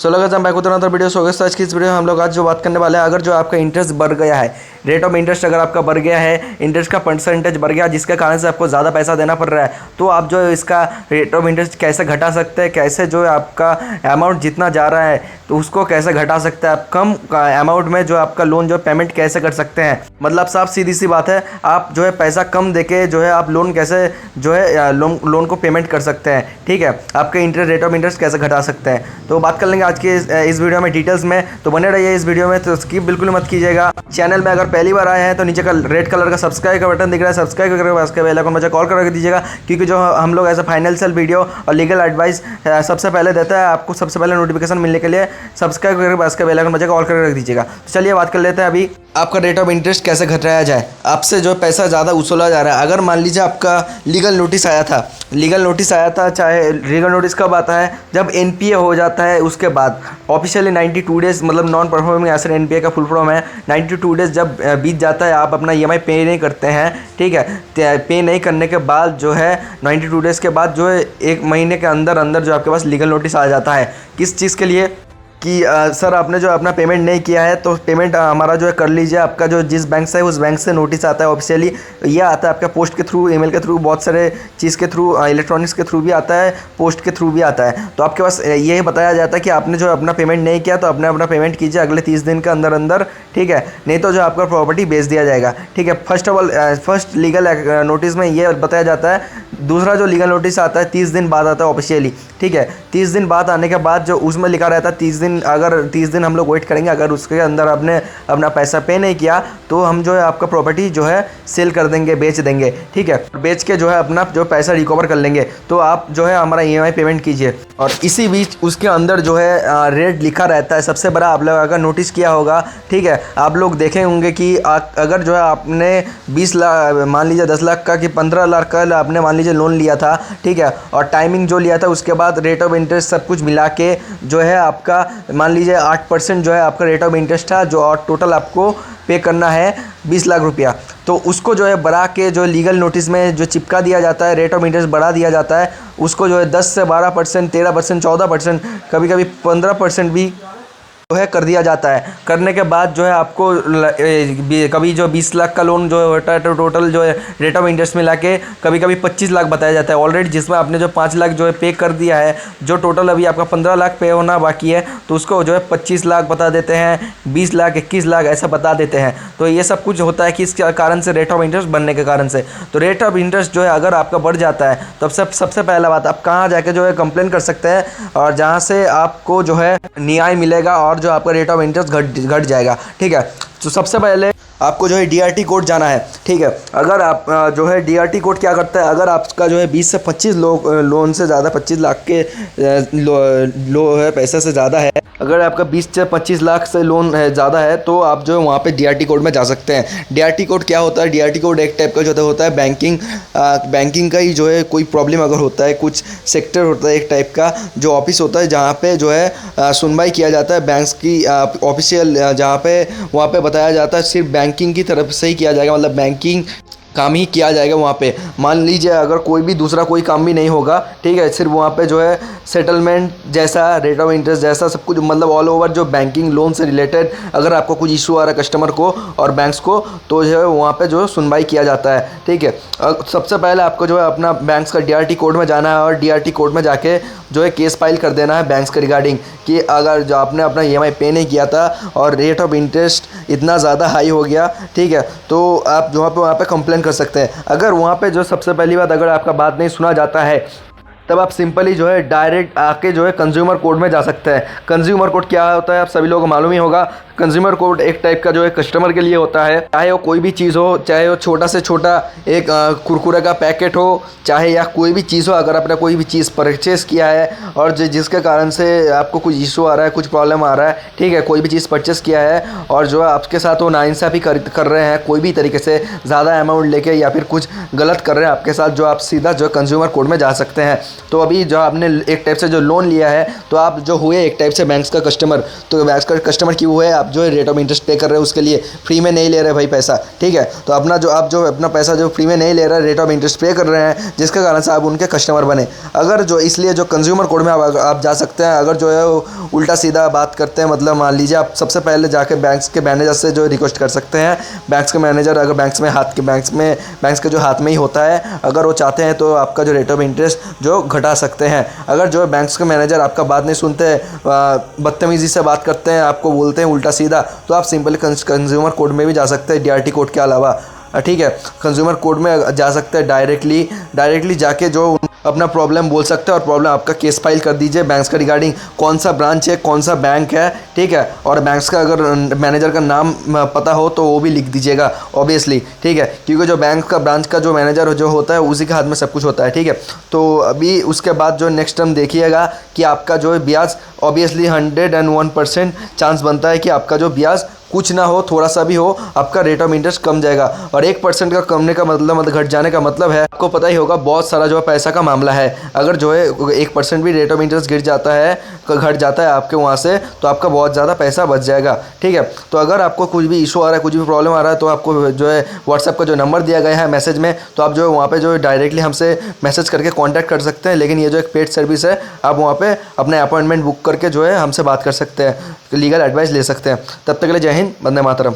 सो लगा हम बैक उतना वीडियो सो आज की इस वीडियो में हम लोग आज जो बात करने वाले हैं, अगर जो आपका इंटरेस्ट बढ़ गया है, रेट ऑफ इंटरेस्ट अगर आपका बढ़ गया है, इंटरेस्ट का परसेंटेज बढ़ गया जिसके कारण से आपको ज़्यादा पैसा देना पड़ रहा है, तो आप जो है इसका रेट ऑफ इंटरेस्ट कैसे घटा सकते हैं, कैसे जो है आपका अमाउंट जितना जा रहा है तो उसको कैसे घटा सकते हैं, आप कम अमाउंट में जो आपका लोन जो पेमेंट कैसे कर सकते हैं। मतलब साफ सीधी सी बात है, आप जो है पैसा कम देके जो है आप लोन कैसे जो है लोन को पेमेंट कर सकते हैं। ठीक है, आपके इंटरेस्ट रेट ऑफ इंटरेस्ट कैसे घटा सकते हैं, तो बात कर लेंगे आज के इस वीडियो में डिटेल्स में। तो बने रहिए इस वीडियो में, तो स्किप बिल्कुल मत कीजिएगा। चैनल में अगर पहली बार आए हैं तो नीचे का रेड कलर का सब्सक्राइब का बटन दिख रहा है, सब्सक्राइब करके उसके बेल आइकन मुझे कॉल करके दीजिएगा, क्योंकि जो हम लोग ऐसा फाइनेंशियल वीडियो और लीगल एडवाइस सबसे पहले देता है, आपको सबसे पहले नोटिफिकेशन मिलने के लिए सब्सक्राइब करके उसके बेल आइकन मुझे कॉल करके रख दीजिएगा। तो चलिए बात कर लेते हैं अभी आपका रेट ऑफ इंटरेस्ट कैसे घटाया जाए। आपसे जो पैसा ज़्यादा वसूला जा रहा है, अगर मान लीजिए आपका लीगल नोटिस आया था, चाहे लीगल नोटिस कब आता है, जब एनपीए हो जाता है उसके बाद ऑफिशियली 92 डेज, मतलब नॉन परफॉर्मिंग एसेट एनपीए का फुल फॉर्म है। 92 डेज जब बीत जाता है, आप अपना ईएमआई पे नहीं करते हैं, ठीक है, पे नहीं करने के बाद जो है 92 डेज़ के बाद जो है 1 महीने के अंदर अंदर जो आपके पास लीगल नोटिस आ जाता है। किस चीज़ के लिए कि सर आपने जो अपना पेमेंट नहीं किया है, तो पेमेंट हमारा जो है कर लीजिए। आपका जो जिस बैंक से है उस बैंक से नोटिस आता है ऑफिशियली, ये आता है आपका पोस्ट के थ्रू, ईमेल के थ्रू, बहुत सारे चीज़ के थ्रू, इलेक्ट्रॉनिक्स के थ्रू भी आता है, पोस्ट के थ्रू भी आता है। तो आपके पास ये बताया जाता है कि आपने जो अपना पेमेंट नहीं किया तो आपने अपना पेमेंट कीजिए अगले 30 दिन के अंदर अंदर, ठीक है, नहीं तो जो आपका प्रॉपर्टी बेच दिया जाएगा। ठीक है, फर्स्ट लीगल नोटिस में ये बताया जाता है। दूसरा जो लीगल नोटिस आता है 30 दिन बाद आता है ऑफिशियली, ठीक है। 30 दिन बाद आने के बाद जो उसमें लिखा रहता है 30 दिन, अगर 30 दिन हम लोग वेट करेंगे, अगर उसके अंदर आपने अपना पैसा पे नहीं किया तो हम जो है आपका प्रॉपर्टी जो है सेल कर देंगे, बेच देंगे। ठीक है, बेच के जो है अपना जो पैसा रिकवर कर लेंगे, तो आप जो है हमारा ईएमआई पेमेंट कीजिए। और इसी बीच उसके अंदर जो है रेट लिखा रहता है सबसे बड़ा, आप लोग अगर नोटिस किया होगा, ठीक है, आप लोग देखे होंगे कि अगर जो है आपने 20 लाख, मान लीजिए 10 लाख का कि 15 लाख का आपने मान लीजिए लोन लिया था, ठीक है, और टाइमिंग जो लिया था उसके बाद रेट ऑफ इंटरेस्ट सब कुछ मिला के जो है आपका मान लीजिए 8% जो है आपका रेट ऑफ इंटरेस्ट था, जो और टोटल आपको पे करना है 20 लाख रुपया। तो उसको जो है बढ़ा के जो लीगल नोटिस में जो चिपका दिया जाता है, रेट ऑफ इंटरेस्ट बढ़ा दिया जाता है, उसको जो है 10 से 12%, 13%, 14%, कभी कभी 15% भी जो है कर दिया जाता है। करने के बाद जो है आपको कभी जो 20 लाख का लोन जो होता है तो टोटल जो है रेट ऑफ इंटरेस्ट मिला के कभी कभी 25 लाख बताया जाता है ऑलरेडी, जिसमें आपने जो 5 लाख जो है पे कर दिया है, जो टोटल अभी आपका 15 लाख पे होना बाकी है, तो उसको जो है 25 लाख बता देते हैं, 20 लाख, 21 लाख ऐसा बता देते हैं। तो ये सब कुछ होता है कि इस कारण से, रेट ऑफ इंटरेस्ट बनने के कारण से। तो रेट ऑफ इंटरेस्ट जो है अगर आपका बढ़ जाता है तो सबसे पहला बात, आप कहाँ जाके जो है कंप्लेन कर सकते हैं, और जहाँ से आपको जो है न्याय मिलेगा और जो आपका रेट ऑफ इंटरेस्ट घट जाएगा। ठीक है, तो सबसे पहले आपको जो है डीआरटी कोर्ट जाना है। ठीक है, अगर आप जो है डीआरटी कोर्ट क्या करता है, अगर आपका जो है 20 से 25 लोन से ज़्यादा, 25 लाख के लो है पैसे से ज़्यादा है, अगर आपका 20 से 25 लाख से लोन है ज़्यादा है, तो आप जो है वहाँ पे डीआरटी कोर्ट में जा सकते हैं। डीआरटी कोर्ट क्या होता है? डीआरटी कोर्ट एक टाइप का जो होता है बैंकिंग का ही जो है कोई प्रॉब्लम अगर होता है, कुछ सेक्टर होता है एक टाइप का जो ऑफिस होता है, जहाँ पे जो है सुनवाई किया जाता है बैंक्स की ऑफिशियल, जहाँ पे वहाँ पे बताया जाता है सिर्फ बैंकिंग की तरफ से ही किया जाएगा, मतलब बैंकिंग काम ही किया जाएगा वहाँ पे। मान लीजिए अगर कोई भी दूसरा कोई काम भी नहीं होगा, ठीक है, सिर्फ वहाँ पे जो है सेटलमेंट जैसा, रेट ऑफ इंटरेस्ट जैसा सब कुछ, मतलब ऑल ओवर जो बैंकिंग लोन से रिलेटेड अगर आपको कुछ इशू आ रहा है कस्टमर को और बैंक्स को, तो जो है वहाँ पे जो सुनवाई किया जाता है। ठीक है, सबसे पहले आपको जो है अपना बैंक्स का डीआरटी कोर्ट में जाना है, और डीआरटी कोर्ट में जाके जो है केस फाइल कर देना है बैंक्स के रिगार्डिंग, कि अगर जो आपने अपना ईएमआई पे नहीं किया था और रेट ऑफ इंटरेस्ट इतना ज़्यादा हाई हो गया, ठीक है, तो आप जो वहाँ पे कंप्लेन कर सकते हैं। अगर वहाँ पे जो सबसे पहली बात, अगर आपका बात नहीं सुना जाता है, तब आप सिंपली जो है डायरेक्ट आके जो है कंज्यूमर कोर्ट में जा सकते हैं। कंज्यूमर कोर्ट क्या होता है आप सभी लोगों को मालूम ही होगा। कंज्यूमर कोर्ट एक टाइप का जो है कस्टमर के लिए होता है, चाहे वो कोई भी चीज़ हो, चाहे वो छोटा से छोटा एक कुरकुरे का पैकेट हो, चाहे या कोई भी चीज़ हो, अगर आपने कोई भी चीज़ परचेस किया है और जिसके कारण से आपको कुछ इशू आ रहा है, कुछ प्रॉब्लम आ रहा है, ठीक है, कोई भी चीज़ परचेस किया है और जो है आपके साथ वो नाइंसाफ़ी कर रहे हैं कोई भी तरीके से, ज़्यादा अमाउंट लेके या फिर कुछ गलत कर रहे हैं आपके साथ, जो आप सीधा जो कंज्यूमर कोर्ट में जा सकते हैं। तो अभी जो आपने एक टाइप से जो लोन लिया है, तो आप जो हुए एक टाइप से बैंक्स का कस्टमर, तो बैंक्स का कस्टमर क्यों हुए? आप जो रेट ऑफ इंटरेस्ट पे कर रहे हैं उसके लिए फ्री में नहीं ले रहे भाई पैसा, ठीक है। तो अपना जो आप जो अपना पैसा जो फ्री में नहीं ले रहे, रेट ऑफ इंटरेस्ट पे कर रहे हैं, जिसके कारण से आप उनके कस्टमर बने। अगर जो इसलिए जो कंज्यूमर कोर्ट में आप जा सकते हैं। अगर जो है उल्टा सीधा बात करते हैं, मतलब मान लीजिए आप सबसे पहले जाके बैंक्स के मैनेजर से जो रिक्वेस्ट कर सकते हैं। बैंक्स के मैनेजर अगर बैंक्स के जो हाथ में ही होता है, अगर वो चाहते हैं तो आपका जो रेट ऑफ इंटरेस्ट जो घटा सकते हैं। अगर जो बैंक्स के मैनेजर आपका बात नहीं सुनते, बदतमीज़ी से बात करते हैं, आपको बोलते हैं उल्टा सीधा, तो आप सिंपली कंज्यूमर कोर्ट में भी जा सकते हैं, डीआरटी कोर्ट के अलावा, ठीक है। कंज्यूमर कोर्ट में जा सकते हैं डायरेक्टली जाके जो अपना प्रॉब्लम बोल सकते हैं और प्रॉब्लम आपका केस फाइल कर दीजिए बैंक्स का रिगार्डिंग कौन सा ब्रांच है, कौन सा बैंक है, ठीक है। और बैंक्स का अगर मैनेजर का नाम पता हो तो वो भी लिख दीजिएगा ऑब्वियसली, ठीक है, क्योंकि जो बैंक का ब्रांच का जो मैनेजर जो होता है उसी के हाथ में सब कुछ होता है, ठीक है। तो अभी उसके बाद जो नेक्स्ट टर्म देखिएगा कि आपका जो ब्याज ऑब्वियसली 101% चांस बनता है कि आपका जो ब्याज कुछ ना हो, थोड़ा सा भी हो, आपका रेट ऑफ इंटरेस्ट कम जाएगा। और 1% का कमने का मतलब घट जाने का मतलब है, आपको पता ही होगा बहुत सारा जो है पैसा का मामला है। अगर जो है 1% भी रेट ऑफ इंटरेस्ट गिर जाता है, घट जाता है आपके वहाँ से, तो आपका बहुत ज़्यादा पैसा बच जाएगा, ठीक है। तो अगर आपको कुछ भी इशू आ रहा है, कुछ भी प्रॉब्लम आ रहा है, तो आपको जो है व्हाट्सएप का जो नंबर दिया गया है मैसेज में, तो आप जो है वहाँ पे जो है डायरेक्टली हमसे मैसेज करके कांटेक्ट कर सकते हैं। लेकिन ये जो एक पेड सर्विस है, आप वहाँ पे अपने अपॉइंटमेंट बुक करके जो है हमसे बात कर सकते हैं, लीगल एडवाइस ले सकते हैं। तब तक के लिए जय हिंद, वंदे मातरम।